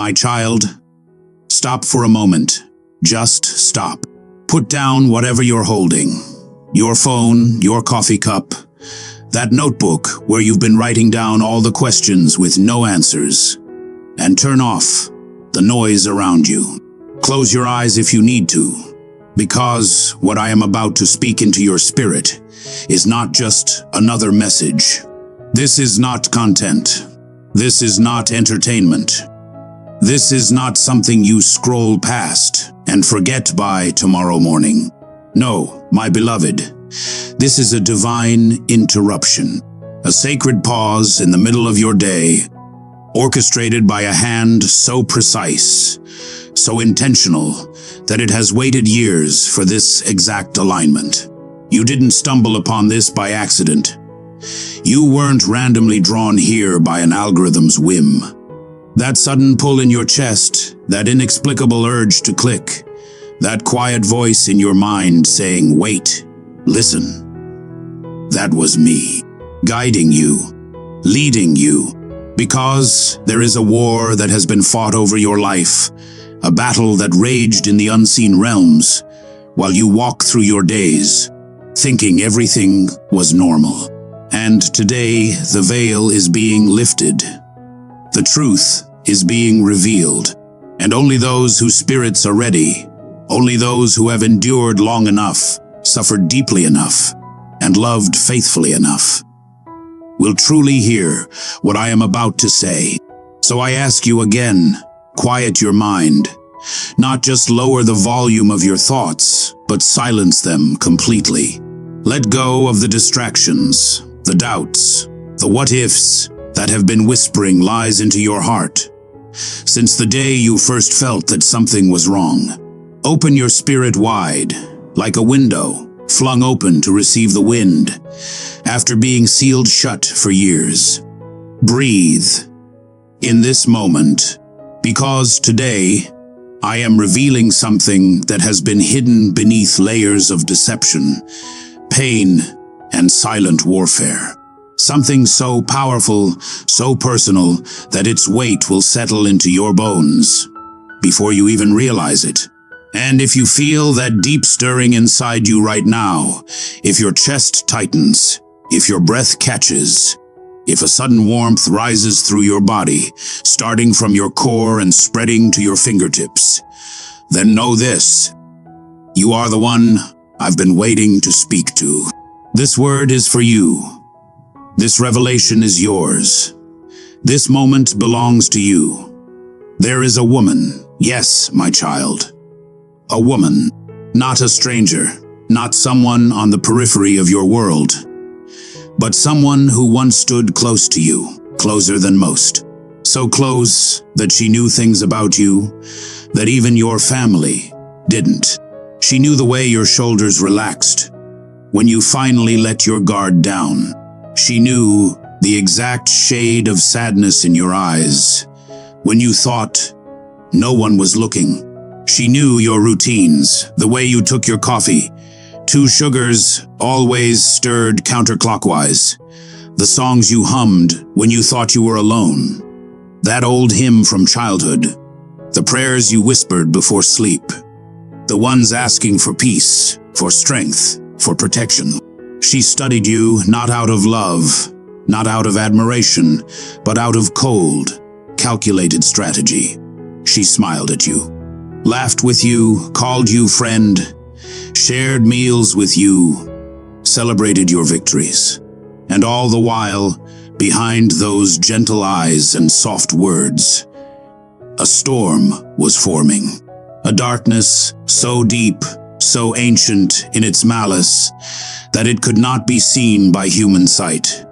My child, stop for a moment. Just stop. Put down whatever you're holding. Your phone, your coffee cup, that notebook where you've been writing down all the questions with no answers. And turn off the noise around you. Close your eyes if you need to, because what I am about to speak into your spirit is not just another message. This is not content. This is not entertainment. This is not something you scroll past and forget by tomorrow morning. No, my beloved, this is a divine interruption, a sacred pause in the middle of your day, orchestrated by a hand so precise, so intentional, that it has waited years for this exact alignment. You didn't stumble upon this by accident. You weren't randomly drawn here by an algorithm's whim. That sudden pull in your chest, that inexplicable urge to click, that quiet voice in your mind saying, wait, listen. That was me, guiding you, leading you, because there is a war that has been fought over your life, a battle that raged in the unseen realms, while you walk through your days, thinking everything was normal. And today, the veil is being lifted. The truth is being revealed, and only those whose spirits are ready, only those who have endured long enough, suffered deeply enough, and loved faithfully enough, will truly hear what I am about to say. So I ask you again, quiet your mind. Not just lower the volume of your thoughts, but silence them completely. Let go of the distractions, the doubts, the what-ifs that have been whispering lies into your heart. Since the day you first felt that something was wrong, open your spirit wide, like a window, flung open to receive the wind, after being sealed shut for years. Breathe in this moment, because today I am revealing something that has been hidden beneath layers of deception, pain, and silent warfare. Something so powerful, so personal, that its weight will settle into your bones before you even realize it. And if you feel that deep stirring inside you right now, if your chest tightens, if your breath catches, if a sudden warmth rises through your body, starting from your core and spreading to your fingertips, then know this: you are the one I've been waiting to speak to. This word is for you. This revelation is yours. This moment belongs to you. There is a woman, yes, my child. A woman, not a stranger, not someone on the periphery of your world, but someone who once stood close to you, closer than most. So close that she knew things about you that even your family didn't. She knew the way your shoulders relaxed when you finally let your guard down. She knew the exact shade of sadness in your eyes when you thought no one was looking. She knew your routines, the way you took your coffee, 2 sugars, always stirred counterclockwise, the songs you hummed when you thought you were alone, that old hymn from childhood, the prayers you whispered before sleep, the ones asking for peace, for strength, for protection. She studied you not out of love, not out of admiration, but out of cold, calculated strategy. She smiled at you, laughed with you, called you friend, shared meals with you, celebrated your victories. And all the while, behind those gentle eyes and soft words, a storm was forming. A darkness so deep, so ancient in its malice, that it could not be seen by human sight.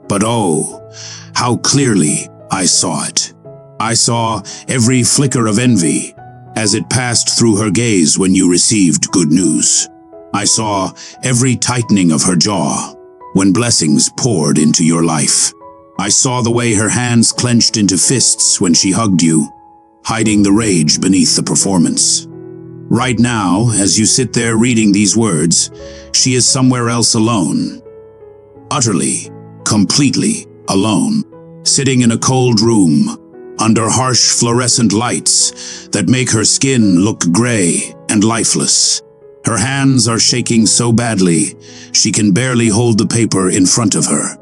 But oh, how clearly I saw it. I saw every flicker of envy as it passed through her gaze when you received good news. I saw every tightening of her jaw when blessings poured into your life. I saw the way her hands clenched into fists when she hugged you, hiding the rage beneath the performance. Right now, as you sit there reading these words, she is somewhere else alone. Utterly, completely alone. Sitting in a cold room, under harsh fluorescent lights that make her skin look gray and lifeless. Her hands are shaking so badly, she can barely hold the paper in front of her.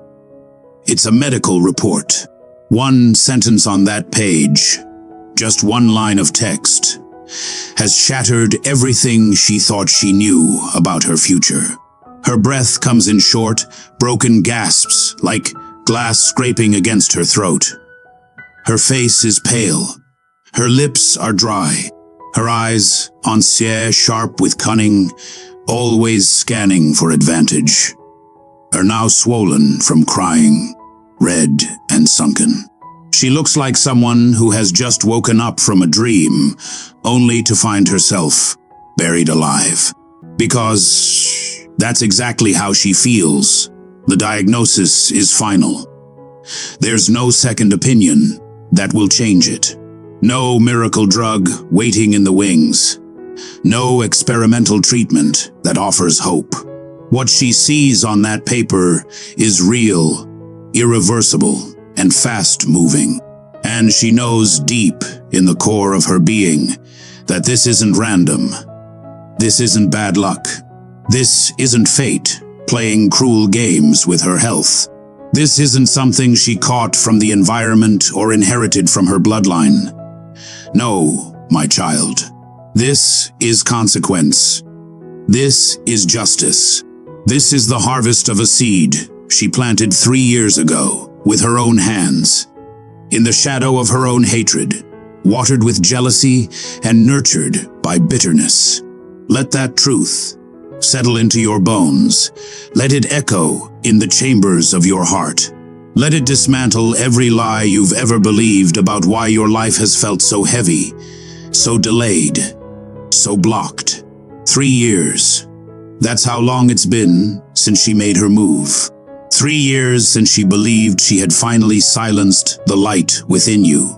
It's a medical report. One sentence on that page, just one line of text, has shattered everything she thought she knew about her future. Her breath comes in short, broken gasps, like glass scraping against her throat. Her face is pale. Her lips are dry. Her eyes, ancien, sharp with cunning, always scanning for advantage, are now swollen from crying, red and sunken. She looks like someone who has just woken up from a dream, only to find herself buried alive. Because that's exactly how she feels. The diagnosis is final. There's no second opinion that will change it. No miracle drug waiting in the wings. No experimental treatment that offers hope. What she sees on that paper is real, irreversible, and fast-moving. And she knows deep in the core of her being that this isn't random. This isn't bad luck. This isn't fate playing cruel games with her health. This isn't something she caught from the environment or inherited from her bloodline. No, my child. This is consequence. This is justice. This is the harvest of a seed she planted 3 years ago with her own hands, in the shadow of her own hatred, watered with jealousy and nurtured by bitterness. Let that truth settle into your bones. Let it echo in the chambers of your heart. Let it dismantle every lie you've ever believed about why your life has felt so heavy, so delayed, so blocked. 3 years. That's how long it's been since she made her move. 3 years since she believed she had finally silenced the light within you.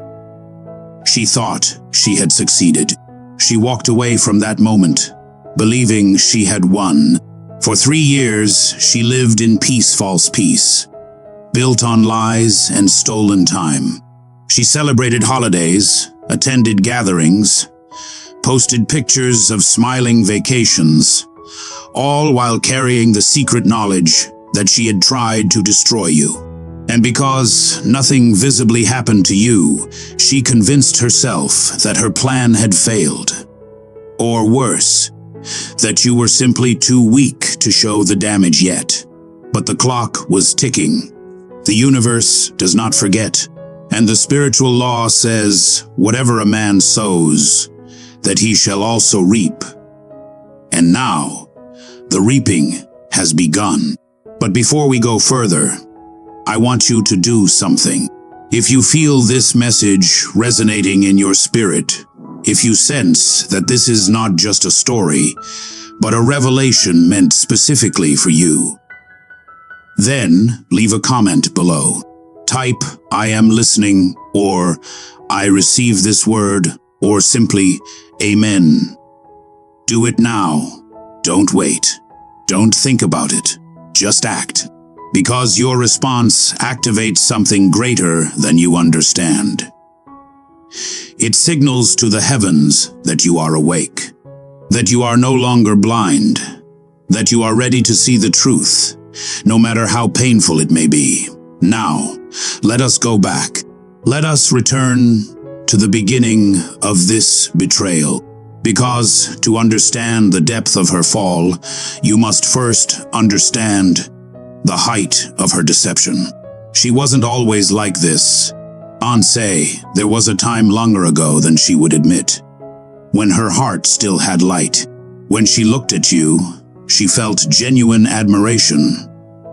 She thought she had succeeded. She walked away from that moment, believing she had won. For 3 years, she lived in false peace, built on lies and stolen time. She celebrated holidays, attended gatherings, posted pictures of smiling vacations, all while carrying the secret knowledge that she had tried to destroy you. And because nothing visibly happened to you, she convinced herself that her plan had failed. Or worse, that you were simply too weak to show the damage yet. But the clock was ticking. The universe does not forget, and the spiritual law says, whatever a man sows, that he shall also reap. And now, the reaping has begun. But before we go further, I want you to do something. If you feel this message resonating in your spirit, if you sense that this is not just a story, but a revelation meant specifically for you, then leave a comment below. Type, "I am listening," or "I receive this word," or simply, "Amen." Do it now. Don't wait. Don't think about it. Just act. Because your response activates something greater than you understand. It signals to the heavens that you are awake, that you are no longer blind, that you are ready to see the truth, no matter how painful it may be. Now, let us go back. Let us return to the beginning of this betrayal. Because to understand the depth of her fall, you must first understand the height of her deception. She wasn't always like this. Say, there was a time longer ago than she would admit, when her heart still had light. When she looked at you, she felt genuine admiration.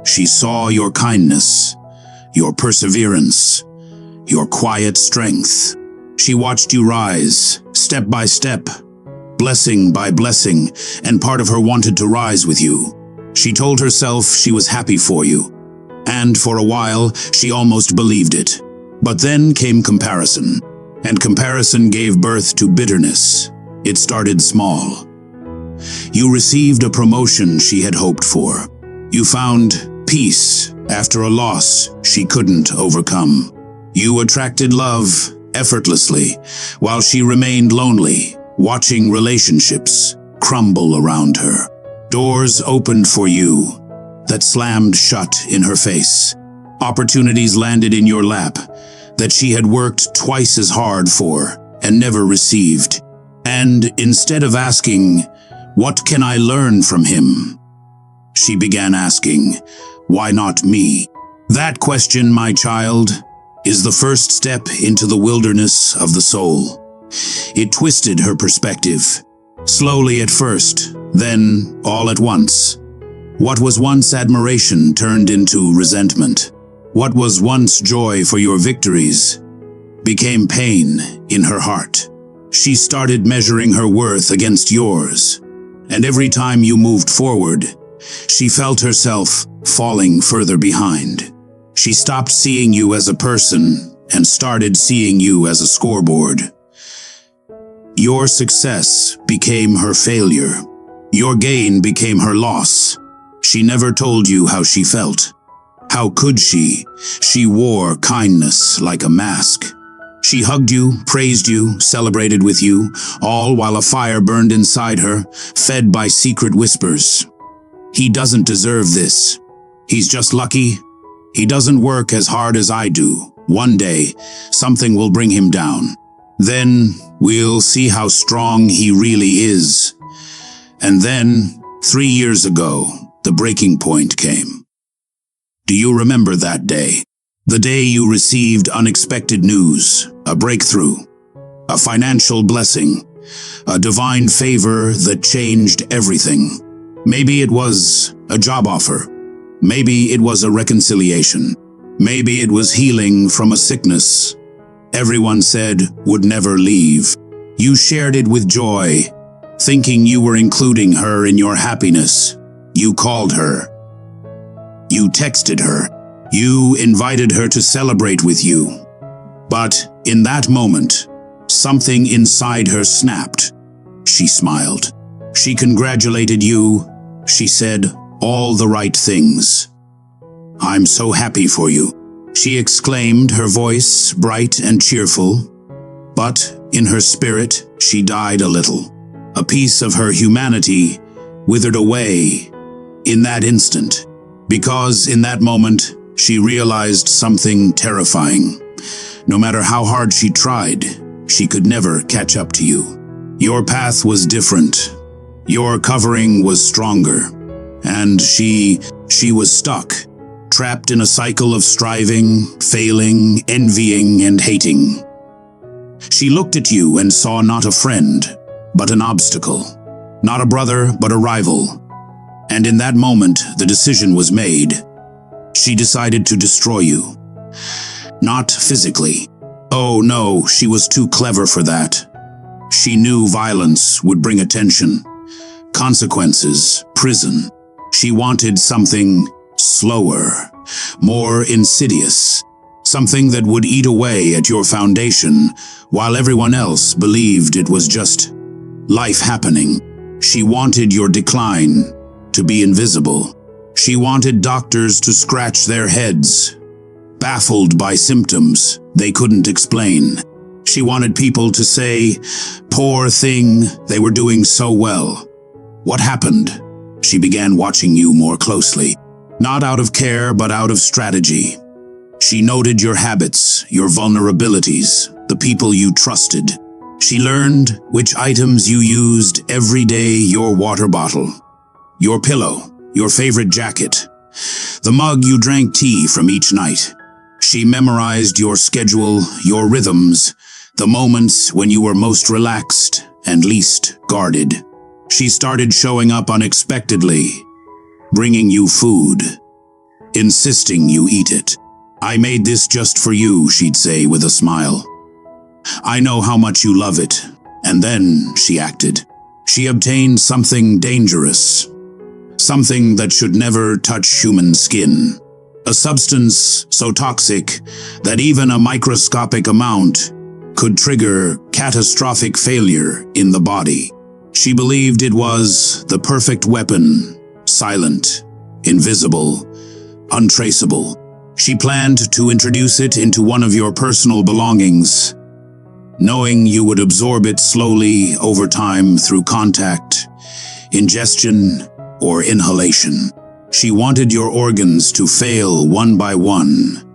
She saw your kindness, your perseverance, your quiet strength. She watched you rise, step by step, blessing by blessing, and part of her wanted to rise with you. She told herself she was happy for you, and for a while she almost believed it. But then came comparison, and comparison gave birth to bitterness. It started small. You received a promotion she had hoped for. You found peace after a loss she couldn't overcome. You attracted love effortlessly, while she remained lonely, watching relationships crumble around her. Doors opened for you that slammed shut in her face. Opportunities landed in your lap that she had worked twice as hard for and never received. And instead of asking, "What can I learn from him?" she began asking, "Why not me?" That question, my child, is the first step into the wilderness of the soul. It twisted her perspective, slowly at first, then all at once. What was once admiration turned into resentment. What was once joy for your victories became pain in her heart. She started measuring her worth against yours, and every time you moved forward, she felt herself falling further behind. She stopped seeing you as a person and started seeing you as a scoreboard. Your success became her failure. Your gain became her loss. She never told you how she felt. How could she? She wore kindness like a mask. She hugged you, praised you, celebrated with you, all while a fire burned inside her, fed by secret whispers. He doesn't deserve this. He's just lucky. He doesn't work as hard as I do. One day, something will bring him down. Then we'll see how strong he really is. And then, 3 years ago, the breaking point came. Do you remember that day? The day you received unexpected news, a breakthrough, a financial blessing, a divine favor that changed everything. Maybe it was a job offer. Maybe it was a reconciliation. Maybe it was healing from a sickness everyone said would never leave. You shared it with joy, thinking you were including her in your happiness. You called her. You texted her. You invited her to celebrate with you. But in that moment, something inside her snapped. She smiled. She congratulated you. She said all the right things. "I'm so happy for you," she exclaimed, her voice bright and cheerful. But in her spirit, she died a little. A piece of her humanity withered away in that instant, because in that moment, she realized something terrifying. No matter how hard she tried, she could never catch up to you. Your path was different. Your covering was stronger. And she was stuck, trapped in a cycle of striving, failing, envying, and hating. She looked at you and saw not a friend, but an obstacle. Not a brother, but a rival. And in that moment, the decision was made. She decided to destroy you. Not physically. Oh no, she was too clever for that. She knew violence would bring attention, consequences, prison. She wanted something slower, more insidious, something that would eat away at your foundation while everyone else believed it was just life happening. She wanted your decline to be invisible. She wanted doctors to scratch their heads, baffled by symptoms they couldn't explain. She wanted people to say, "Poor thing, they were doing so well." What happened? She began watching you more closely, not out of care, but out of strategy. She noted your habits, your vulnerabilities, the people you trusted. She learned which items you used every day: your water bottle, your pillow, your favorite jacket, the mug you drank tea from each night. She memorized your schedule, your rhythms, the moments when you were most relaxed and least guarded. She started showing up unexpectedly, bringing you food, insisting you eat it. "I made this just for you," she'd say with a smile. "I know how much you love it." And then she acted. She obtained something dangerous, something that should never touch human skin. A substance so toxic that even a microscopic amount could trigger catastrophic failure in the body. She believed it was the perfect weapon, silent, invisible, untraceable. She planned to introduce it into one of your personal belongings, knowing you would absorb it slowly over time through contact, ingestion, or inhalation. She wanted your organs to fail one by one.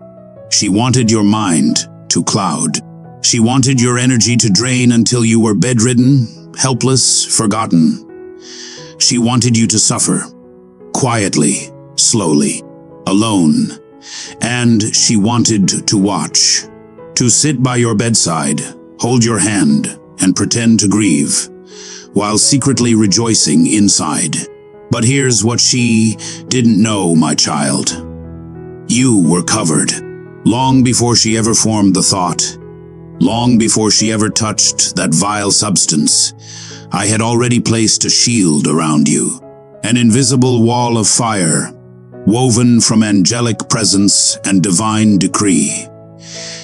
She wanted your mind to cloud. She wanted your energy to drain until you were bedridden, helpless, forgotten. She wanted you to suffer, quietly, slowly, alone. And she wanted to watch, to sit by your bedside, hold your hand, and pretend to grieve, while secretly rejoicing inside. But here's what she didn't know, my child. You were covered, long before she ever formed the thought, long before she ever touched that vile substance. I had already placed a shield around you, an invisible wall of fire, woven from angelic presence and divine decree.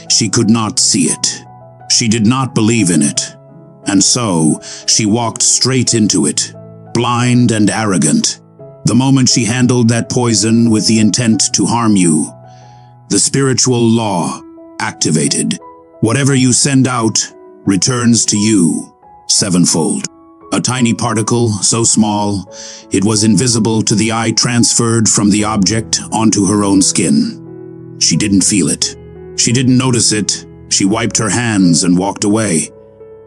She could not see it. She did not believe in it. And so, she walked straight into it, blind and arrogant. The moment she handled that poison with the intent to harm you, the spiritual law activated. Whatever you send out returns to you sevenfold. A tiny particle, so small, it was invisible to the eye, transferred from the object onto her own skin. She didn't feel it. She didn't notice it. She wiped her hands and walked away,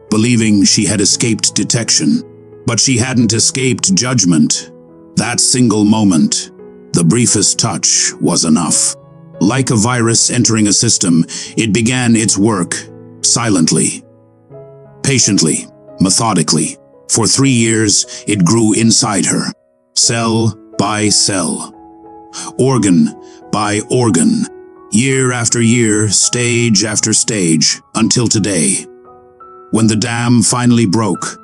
believing she had escaped detection. But she hadn't escaped judgment. That single moment, the briefest touch, was enough. Like a virus entering a system, it began its work, silently, patiently, methodically. For 3 years, it grew inside her, cell by cell, organ by organ, year after year, stage after stage, until today, when the dam finally broke,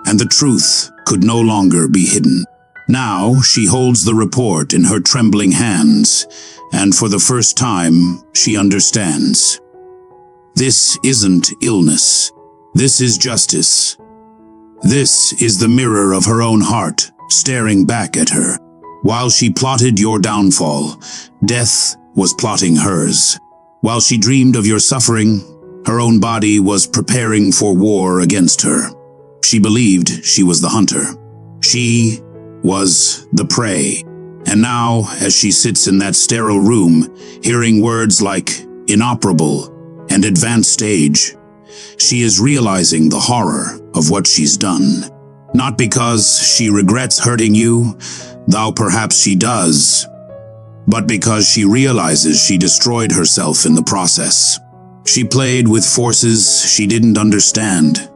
and the truth could no longer be hidden. Now she holds the report in her trembling hands, and for the first time, she understands. This isn't illness. This is justice. This is the mirror of her own heart, staring back at her. While she plotted your downfall, death was plotting hers. While she dreamed of your suffering, her own body was preparing for war against her. She believed she was the hunter. She was the prey. And now, as she sits in that sterile room, hearing words like inoperable and advanced stage, she is realizing the horror of what she's done. Not because she regrets hurting you, though perhaps she does, but because she realizes she destroyed herself in the process. She played with forces she didn't understand.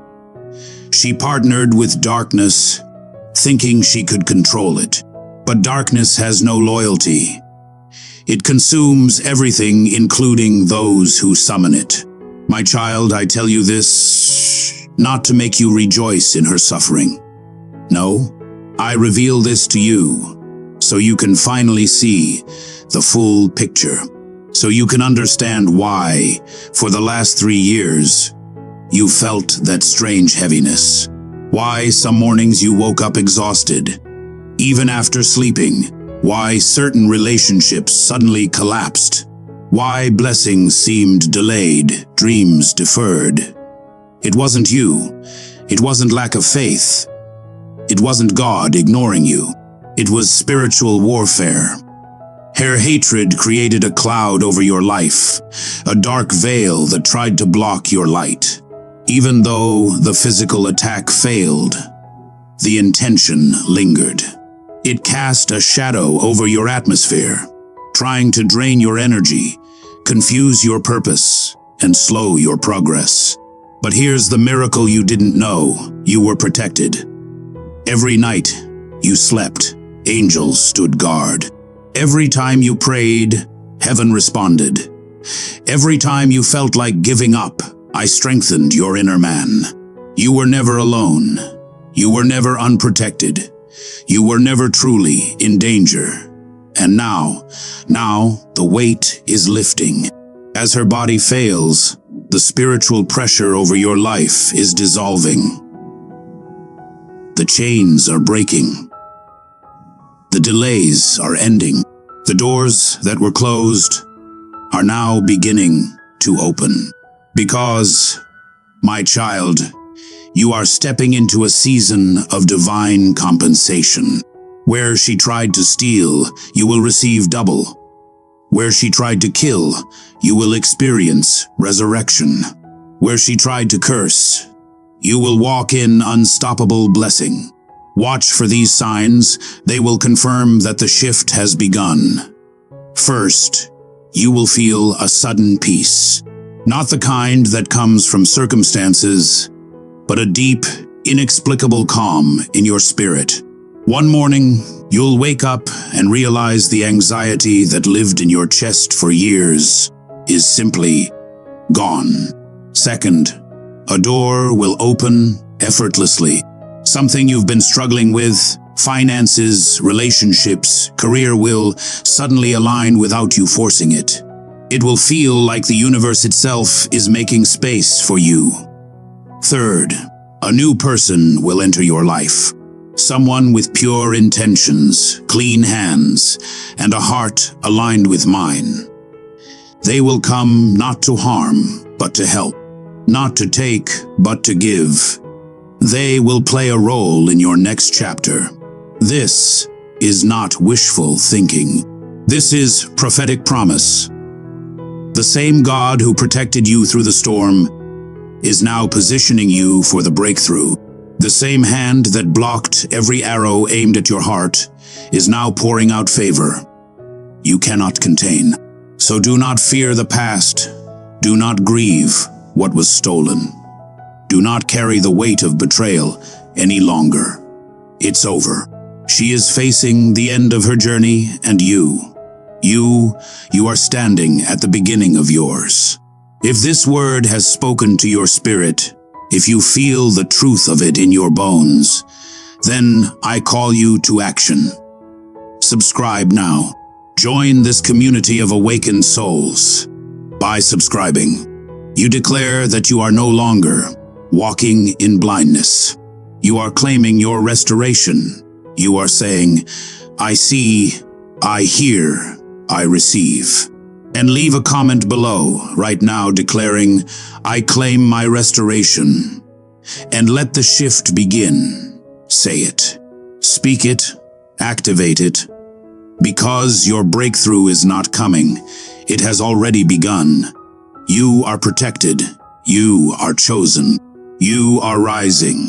She partnered with darkness, thinking she could control it. But darkness has no loyalty. It consumes everything, including those who summon it. My child, I tell you this not to make you rejoice in her suffering. No, I reveal this to you so you can finally see the full picture, so you can understand why, for the last 3 years, you felt that strange heaviness. Why some mornings you woke up exhausted, even after sleeping. Why certain relationships suddenly collapsed. Why blessings seemed delayed, dreams deferred. It wasn't you. It wasn't lack of faith. It wasn't God ignoring you. It was spiritual warfare. Her hatred created a cloud over your life, a dark veil that tried to block your light. Even though the physical attack failed, the intention lingered. It cast a shadow over your atmosphere, trying to drain your energy, confuse your purpose, and slow your progress. But here's the miracle you didn't know: you were protected. Every night you slept, angels stood guard. Every time you prayed, heaven responded. Every time you felt like giving up, I strengthened your inner man. You were never alone. You were never unprotected. You were never truly in danger. And now the weight is lifting. As her body fails, the spiritual pressure over your life is dissolving. The chains are breaking. The delays are ending. The doors that were closed are now beginning to open. Because My child, you are stepping into a season of divine compensation. Where she tried to steal, you will receive double. Where she tried to kill, you will experience resurrection. Where she tried to curse, you will walk in unstoppable blessing. Watch for these signs, they will confirm that the shift has begun. First, you will feel a sudden peace. Not the kind that comes from circumstances, but a deep, inexplicable calm in your spirit. One morning, you'll wake up and realize the anxiety that lived in your chest for years is simply gone. Second, a door will open effortlessly. Something you've been struggling with, finances, relationships, career will suddenly align without you forcing it. It will feel like the universe itself is making space for you. Third, a new person will enter your life. Someone with pure intentions, clean hands, and a heart aligned with mine. They will come not to harm, but to help. Not to take, but to give. They will play a role in your next chapter. This is not wishful thinking. This is prophetic promise. The same God who protected you through the storm is now positioning you for the breakthrough. The same hand that blocked every arrow aimed at your heart is now pouring out favor you cannot contain. So do not fear the past. Do not grieve what was stolen. Do not carry the weight of betrayal any longer. It's over. She is facing the end of her journey, and you are standing at the beginning of yours. If this word has spoken to your spirit, if you feel the truth of it in your bones, then I call you to action. Subscribe now. Join this community of awakened souls. By subscribing, you declare that you are no longer walking in blindness. You are claiming your restoration. You are saying, I see, I hear, I receive. And leave a comment below right now declaring, I claim my restoration. And let the shift begin. Say it. Speak it. Activate it. Because your breakthrough is not coming, it has already begun. You are protected. You are chosen. You are rising.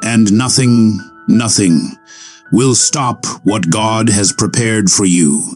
And nothing will stop what God has prepared for you.